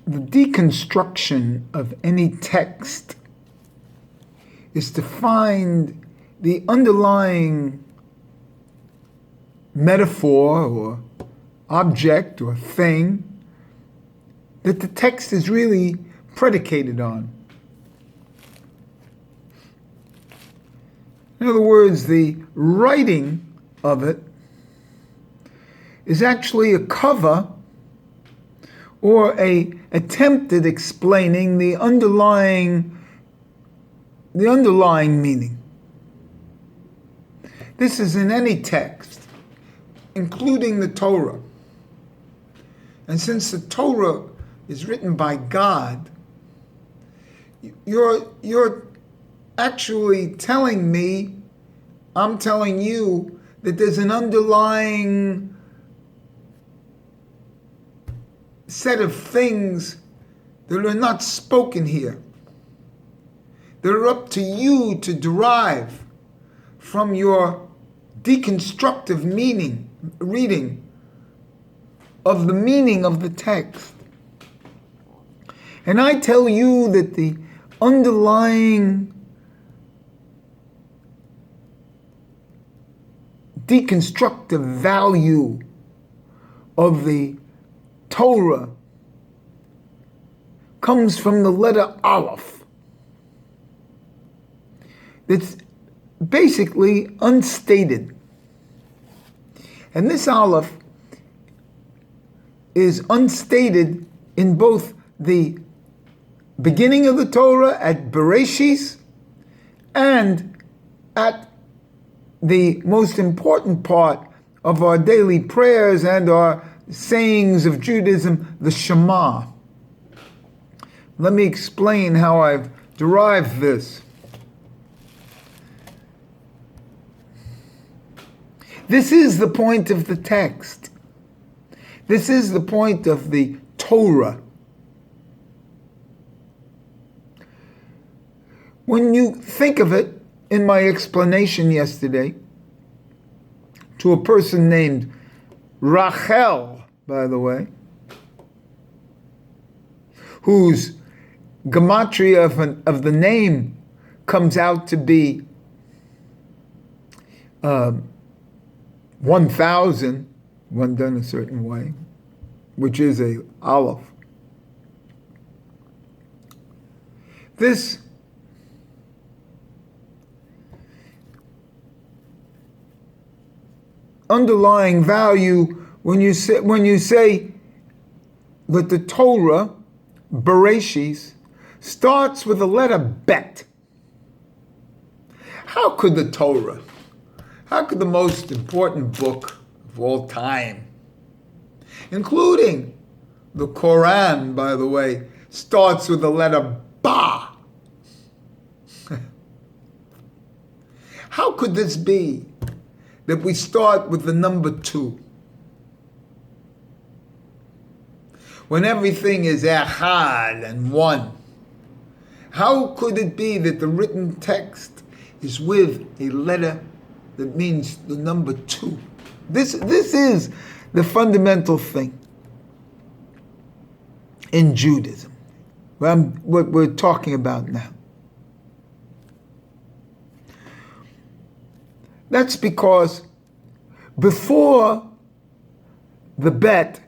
The deconstruction of any text is to find the underlying metaphor or object or thing that the text is really predicated on. In other words, the writing of it is actually a cover or a attempt at explaining the underlying meaning. This is in any text, including the Torah. And since the Torah is written by God, you're actually telling me, I'm telling you, that there's an underlying set of things that are not spoken here, that are up to you to derive from your deconstructive reading of the meaning of the text. And I tell you that the underlying deconstructive value of the Torah comes from the letter Aleph. That's basically unstated. And this Aleph is unstated in both the beginning of the Torah at Bereshit and at the most important part of our daily prayers and our sayings of Judaism, the Shema. Let me explain how I've derived this. This is the point of the text. This is the point of the Torah. When you think of it, in my explanation yesterday, to a person named Rachel, by the way, whose gematria of the name comes out to be 1,000, when done a certain way, which is a Aleph. This underlying value, when you say that the Torah, Bereshit, starts with the letter Bet. How could the Torah, how could the most important book of all time, including the Quran, by the way, starts with the letter Ba? How could this be that we start with the number 2? When everything is echad and 1. How could it be that the written text is with a letter that means the number 2? This is the fundamental thing in Judaism, what we're talking about now. That's because before the Bet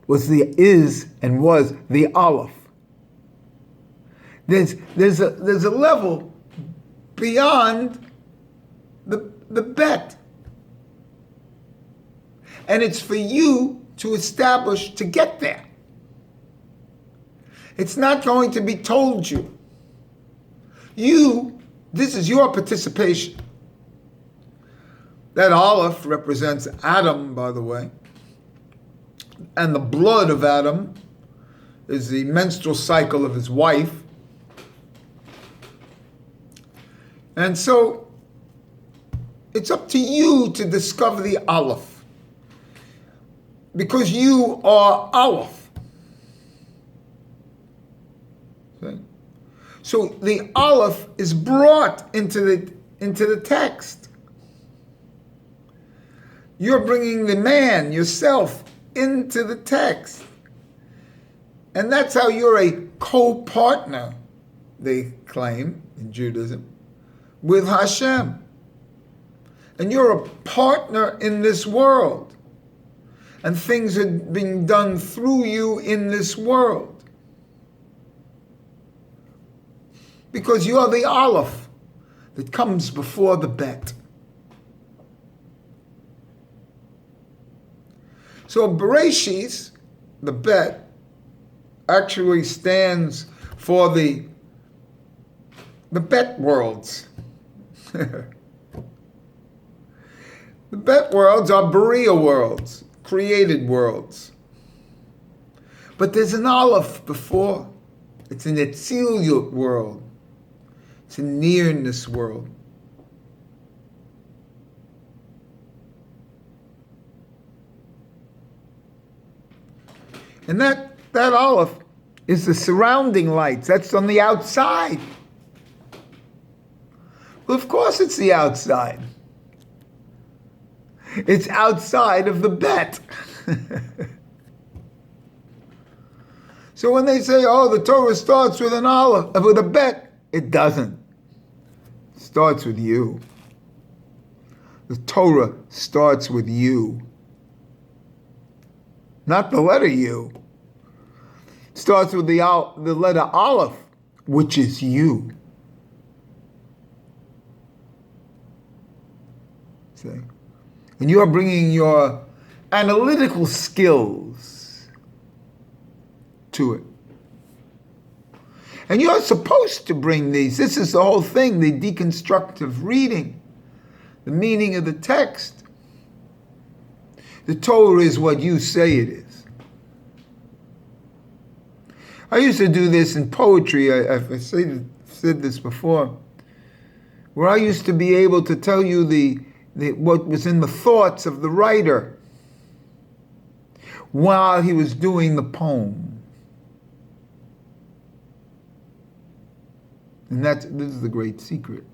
was the Aleph. There's a level beyond the Bet. And it's for you to establish to get there. It's not going to be told you. This is your participation. That Aleph represents Adam, by the way. And the blood of Adam is the menstrual cycle of his wife. And so it's up to you to discover the Aleph, because you are Aleph. Okay? So the Aleph is brought into the text. You're bringing the man, yourself, into the text. And that's how you're a co-partner, they claim in Judaism, with Hashem. And you're a partner in this world. And things are being done through you in this world. Because you are the Aleph that comes before the Bet. So Bereshit, the Bet, actually stands for the Bet worlds. The Bet worlds are Berea worlds, created worlds. But there's an Aleph before. It's an Etziliyut world. It's a nearness world. And that Aleph is the surrounding lights. That's on the outside. Well, of course it's the outside. It's outside of the Bet. So when they say, oh, the Torah starts with an Aleph, with a Bet, it doesn't. It starts with you. The Torah starts with you. Not the letter U. It starts with the letter Aleph, which is you. See? And you are bringing your analytical skills to it. And you're supposed to bring these. This is the whole thing, the deconstructive reading, the meaning of the text. The Torah is what you say it is. I used to do this in poetry. I've said this before, where I used to be able to tell you what was in the thoughts of the writer while he was doing the poem. And this is the great secret.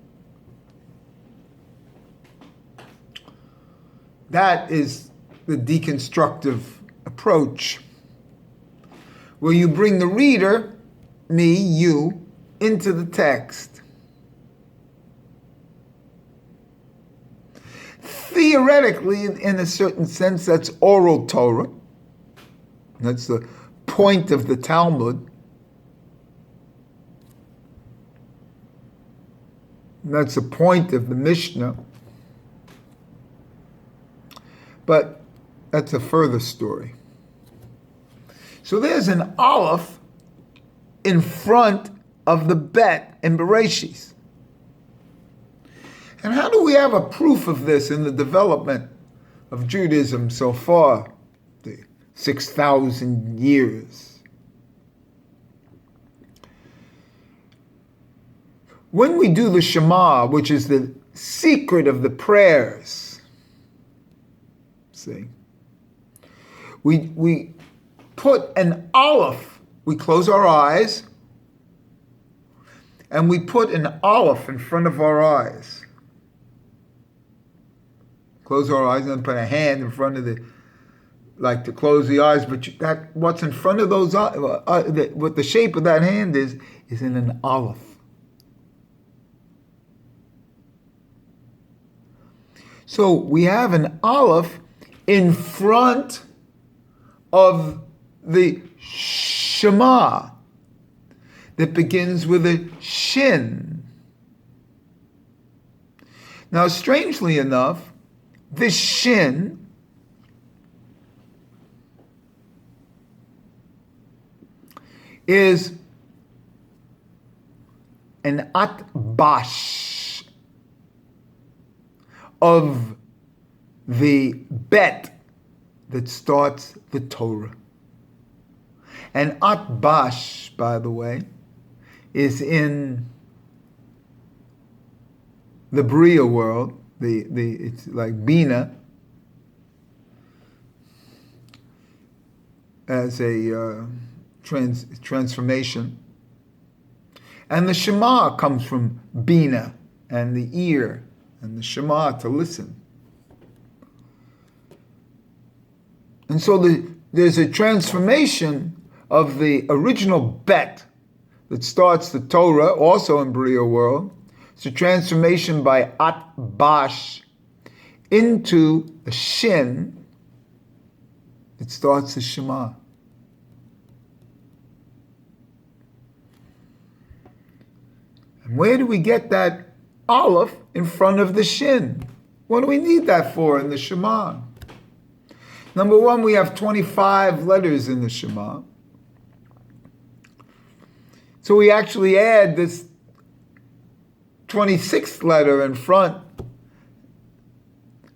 That is the deconstructive approach, where you bring the reader, me, you, into the text. Theoretically, in a certain sense, that's oral Torah. That's the point of the Talmud. That's the point of the Mishnah. But that's a further story. So there's an Aleph in front of the Bet in Bereshit. And how do we have a proof of this in the development of Judaism so far, the 6,000 years? When we do the Shema, which is the secret of the prayers, see, we put an Aleph, we close our eyes, and we put an Aleph in front of our eyes. Close our eyes and then put a hand in front of like to close the eyes, but what's in front of those eyes, what the shape of that hand is in an Aleph. So we have an Aleph in front of the Shema that begins with a Shin. Now, strangely enough, this Shin is an atbash of the Bet that starts the Torah. And atbash, by the way, is in the Berea world. It's like Bina as a transformation. And the Shema comes from Bina and the ear and the Shema to listen. And so there's a transformation of the original bet that starts the Torah, also in Bria world. It's a transformation by Atbash into a Shin. It starts the Shema. And where do we get that Aleph in front of the Shin? What do we need that for in the Shema? Number one, we have 25 letters in the Shema. So we actually add this 26th letter in front.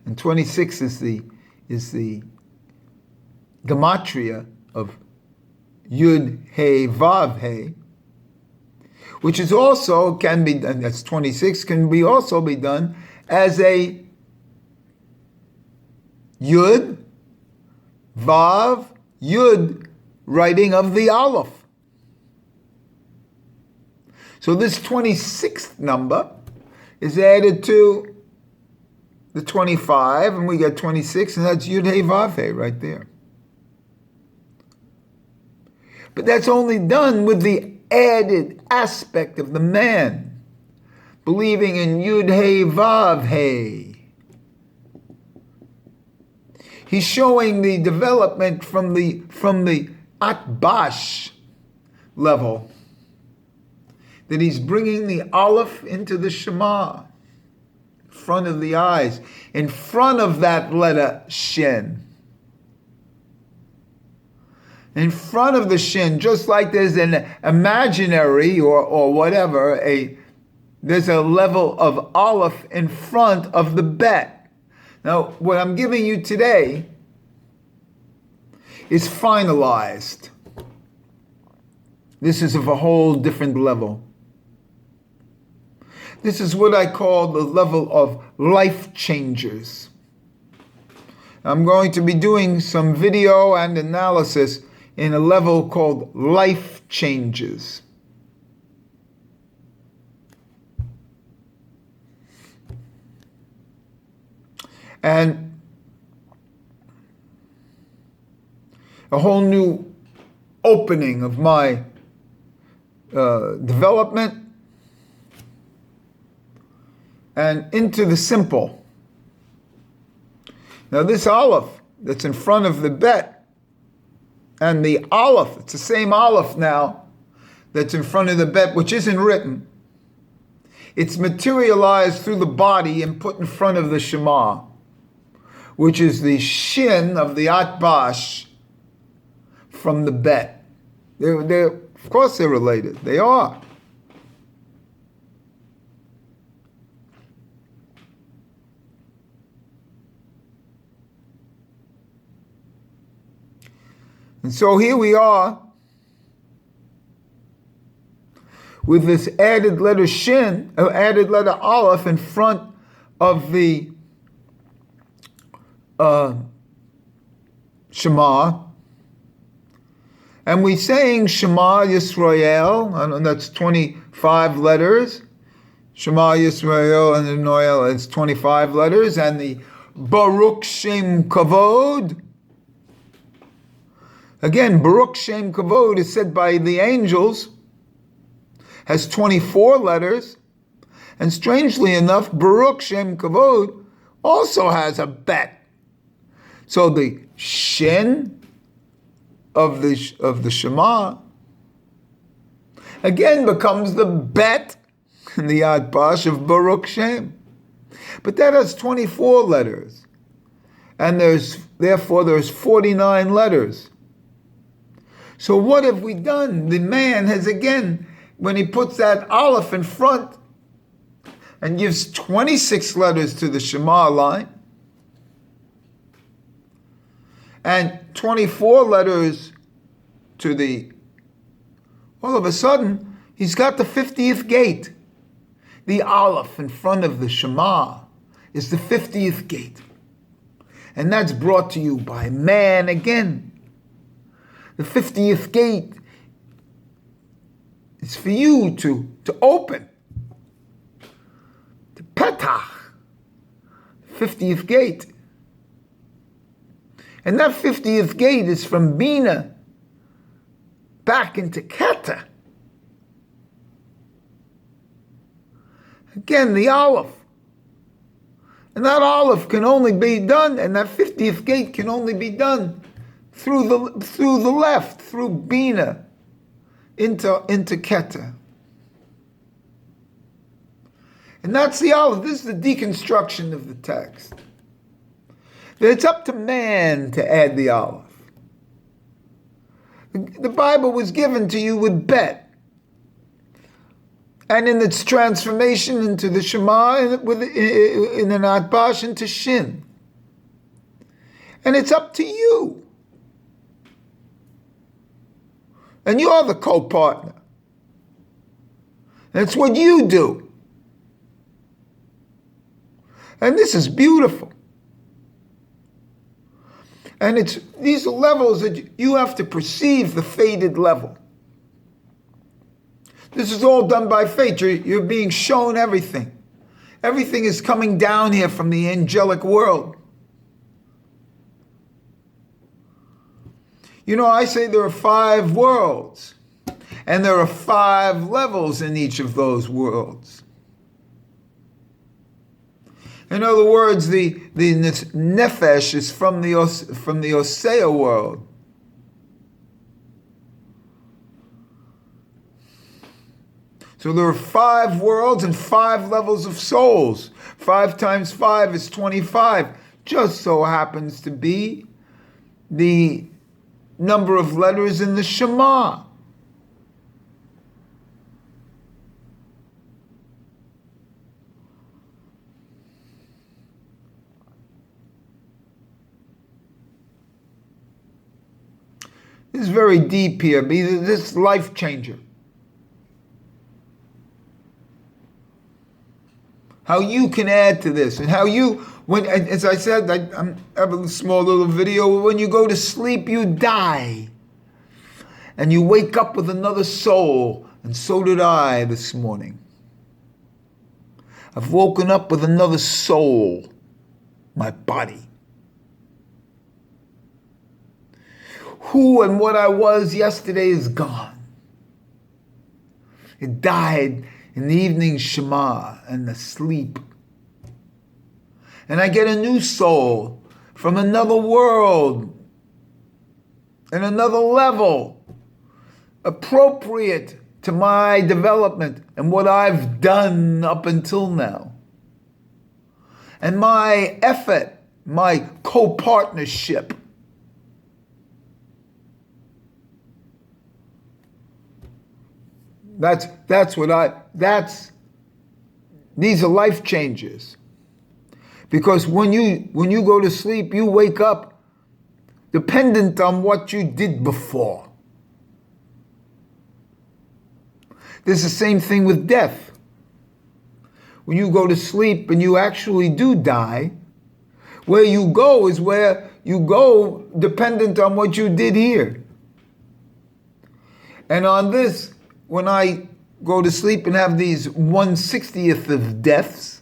And 26 is the gematria of Yud He Vav He, which is also can be done. That's 26 can be also be done as a Yud Vav Yud writing of the Aleph. So this 26th number is added to the 25, and we get 26, and that's Yud He Vav He right there. But that's only done with the added aspect of the man believing in Yud He Vav He. He's showing the development from the Atbash level, that he's bringing the Aleph into the Shema, in front of the eyes, in front of that letter Shin. In front of the Shin, just like there's an imaginary or whatever, there's a level of Aleph in front of the bet. Now, what I'm giving you today is finalized. This is of a whole different level. This is what I call the level of life changers. I'm going to be doing some video and analysis in a level called life changes. And a whole new opening of my development and into the simple. Now this Aleph that's in front of the bet, and the Aleph, it's the same Aleph now that's in front of the bet, which isn't written. It's materialized through the body and put in front of the Shema, which is the Shin of the Atbash from the bet. They're of course they're related. They are. And so here we are with this added letter Shin, added letter Aleph in front of the Shema. And we're saying Shema Yisrael, and that's 25 letters. Shema Yisrael and the Noel is 25 letters. And the Baruch Shem Kavod. Again, Baruch Shem Kavod is said by the angels, has 24 letters. And strangely enough, Baruch Shem Kavod also has a bet. So the Shin of the Shema again becomes the bet in the Atbash of Baruch Shem. But that has 24 letters. And therefore there's 49 letters. So what have we done? The man has again, when he puts that Aleph in front and gives 26 letters to the Shema line, and 24 letters to the, all of a sudden, he's got the 50th gate. The Aleph in front of the Shema is the 50th gate. And that's brought to you by man again. The 50th gate is for you to open. The Petach, 50th gate. And that 50th gate is from Bina back into Keter. Again, the Aleph. And that Aleph can only be done, and that 50th gate can only be done through the left, through Bina, into Keter. And that's the Aleph. This is the deconstruction of the text. That it's up to man to add the Aleph. The Bible was given to you with Bet. And in its transformation into the Shema, in an Atbash into Shin. And it's up to you. And you're the co-partner. That's what you do. And this is beautiful. And these are levels that you have to perceive the faded level. This is all done by faith. You're being shown everything. Everything is coming down here from the angelic world. You know, I say there are 5 worlds, and there are 5 levels in each of those worlds. In other words, the nefesh is from the Osea world. So there are 5 worlds and 5 levels of souls. 5 times 5 is 25. Just so happens to be the number of letters in the Shema. This is very deep here. This is life changer. How you can add to this, and how you, as I said, I have a small little video. When you go to sleep, you die, and you wake up with another soul, and so did I this morning. I've woken up with another soul, my body. Who and what I was yesterday is gone. It died in the evening Shema and the sleep. And I get a new soul from another world and another level, appropriate to my development and what I've done up until now. And my effort, my co-partnership. These are life changes. Because when you go to sleep, you wake up dependent on what you did before. There's the same thing with death. When you go to sleep and you actually do die, where you go is where you go dependent on what you did here. And on this, when I go to sleep and have these 1/60th of deaths,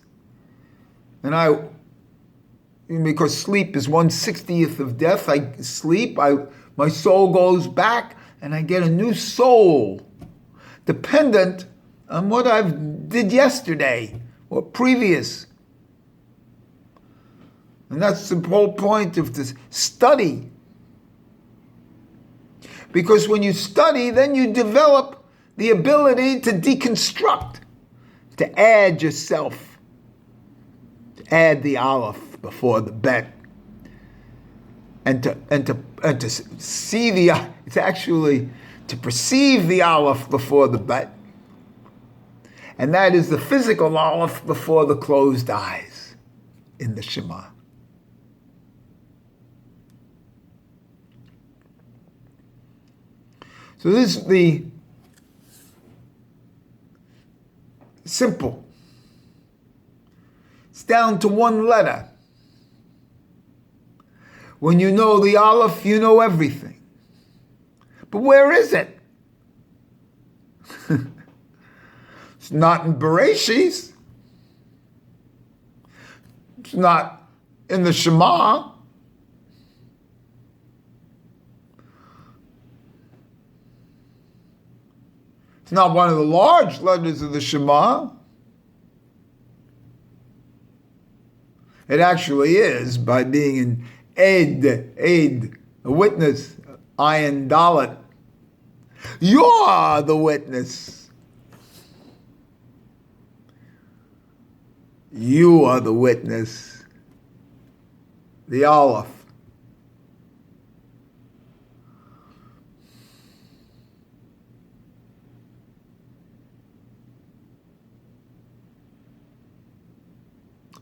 and because sleep is 1/60th of death, I sleep, my soul goes back, and I get a new soul, dependent on what I did yesterday or previous. And that's the whole point of this study. Because when you study, then you develop the ability to deconstruct, to add yourself, to add the Aleph before the Bet, and to see it's actually to perceive the Aleph before the Bet, and that is the physical Aleph before the closed eyes in the Shema. So this is the simple. It's down to one letter. When you know the Aleph, you know everything. But where is it? It's not in Bereshit. It's not in the Shema. It's not one of the large letters of the Shema. It actually is by being an aid, a witness, ayin dalet. You're the witness. You are the witness. The Aleph.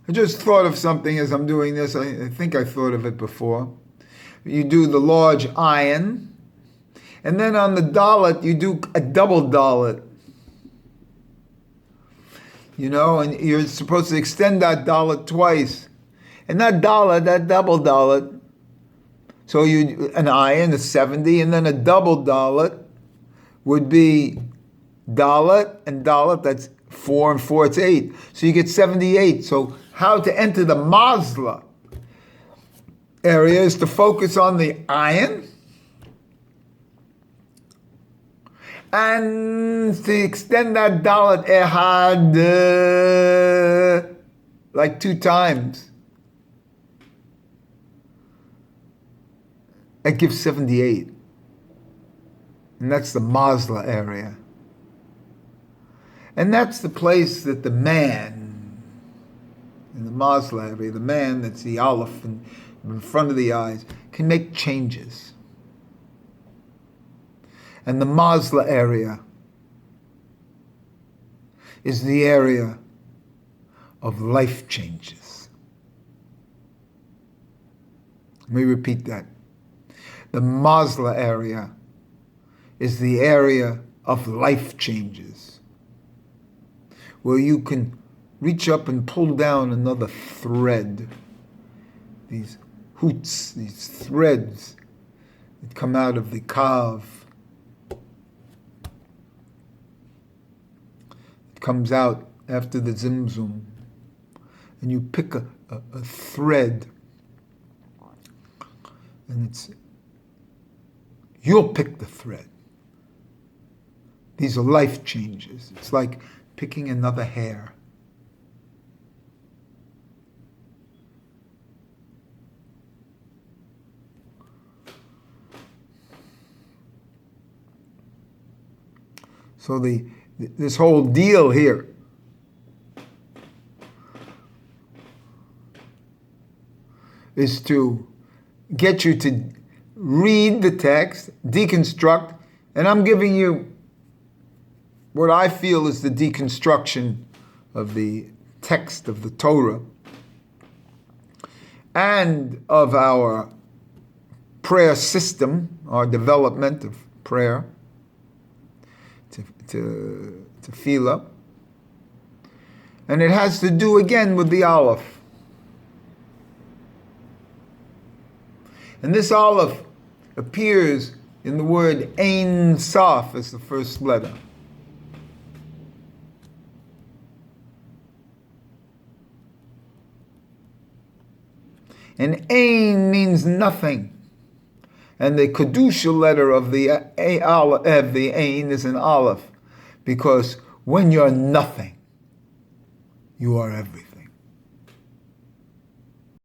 I just thought of something as I'm doing this. I think I thought of it before. You do the large ayin, and then on the dalet, you do a double dalet. You know, and you're supposed to extend that dalet twice. And that dalet, that double dalet, so you an ayin is 70, and then a double dalet would be dalet and dalet, that's 4 and 4, it's 8. So you get 78. So how to enter the mazla area is to focus on the ayin and to extend that dalet ehad like 2 times. That gives 78. And that's the mazla area. And that's the place that the man, in the mazla area, the man, that's the Aleph in front of the eyes, can make changes. And the mazla area is the area of life changes. Let me repeat that. The mazla area is the area of life changes, where you can reach up and pull down another thread. These hoots, these threads that come out of the kav. It comes out after the zimzum. And you pick a thread. And you'll pick the thread. These are life changes. It's like picking another hair. So this whole deal here is to get you to read the text, deconstruct, and I'm giving you what I feel is the deconstruction of the text of the Torah and of our prayer system, our development of prayer to tefillah. And it has to do again with the Aleph. And this Aleph appears in the word Ein Sof as the first letter. And Ein means nothing. And the Kedusha letter of the Ein is an Aleph. Because when you're nothing, you are everything.